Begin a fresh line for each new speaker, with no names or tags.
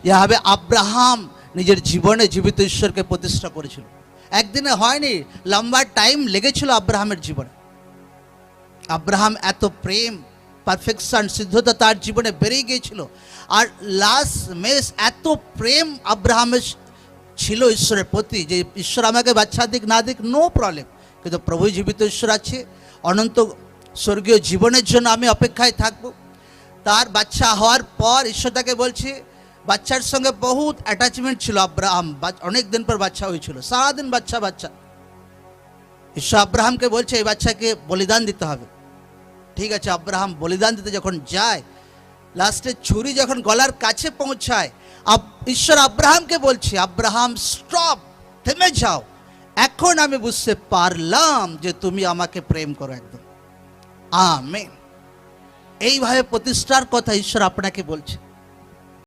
যেভাবে আব্রাহাম নিজের জীবনে জীবিত ঈশ্বরকে প্রতিষ্ঠা করেছিল। একদিনে হয়নি, লম্বা টাইম লেগেছিল আব্রাহামের জীবনে। আব্রাহাম এত প্রেম, পারফেকশন, সিদ্ধতা তার জীবনে বেরিয়ে গিয়েছিল। আর লাস্ট মেস এত প্রেম আব্রাহামের ছিল ঈশ্বরের প্রতি যে ঈশ্বর আমাকে বাচ্চা দিক না দিক নো প্রবলেম, কিন্তু প্রভু জীবিত ঈশ্বর আছে, অনন্ত স্বর্গীয় জীবনের জন্য আমি অপেক্ষায় থাকব। তার বাচ্চা হওয়ার পর ঈশ্বর তাকে বলছে, বাচ্চার সঙ্গে বহুত অ্যাটাচমেন্ট ছিল আব্রাহাম, অনেক দিন পর বাচ্চা হয়েছিল, সারাদিন বাচ্চা বাচ্চা। ঈশ্বর আব্রাহামকে বলছে এই বাচ্চাকে বলিদান দিতে হবে। ঠিক আছে, আব্রাহাম বলিদান দিতে যখন যায়, লাস্টে ছুরি যখন গলার কাছে পৌঁছায়, ঈশ্বর আব্রাহামকে বলছে, আব্রাহাম স্টপ, থেমে যাও, এখন আমি বুঝতে পারলাম যে তুমি আমাকে প্রেম করো একদম। আমেন। এইভাবে প্রতিষ্ঠার কথা ঈশ্বর আপনাকে বলছে।